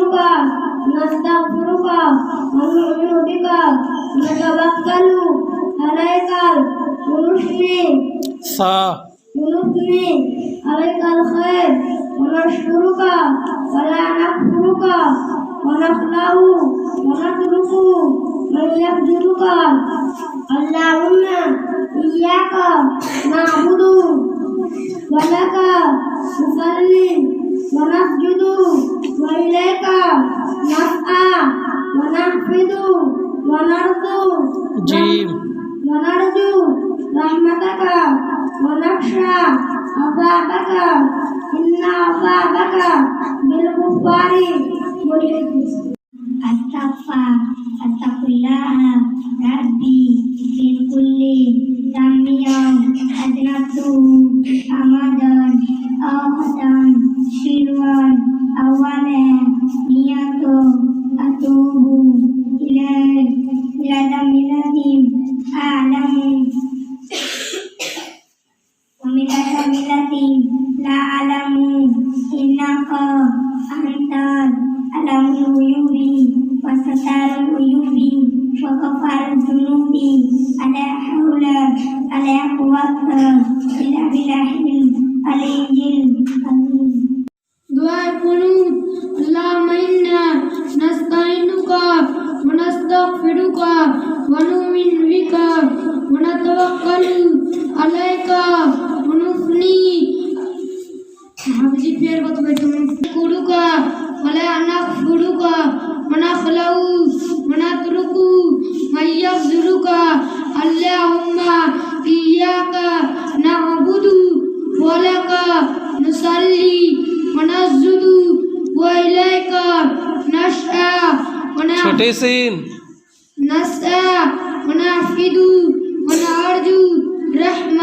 نستعينك نستغفرك ونؤمن بك نتوكل عليك ونثني عليك الخير ونشكرك ولا نكفرك ونخلع ونترك من يقدرك اللهم إياك نعبد ولك نصلي ونسجد وإليك نسعى ونحفظ ونرجو رحمتك ونخشى عذابك إن عذابك بالكفار ملحق. أتقوا الله ربي في كل ذنب أذنبته أمدا أو خطأ سرا أو علانية أتوب إليه إلى ذنب الذي أعلم ومن الذنب الذي لا أعلم إنك أنت أعلم الغيوب وستار العيوب وغفار الذنوب ولا حول ولا قوة إلا بالله العلي العظيم. دعاء القنوت. اللهم إنا نستعينك ونستغفرك ونؤمن بك ونتوكل عليك ونثني نشكرك ولا نكفرك ونخلع ونترك من يقدرك اللهم إياك نعبد ولك نصلي ونسجد وإليك نسعى ونحفظ ونرجو رحمتك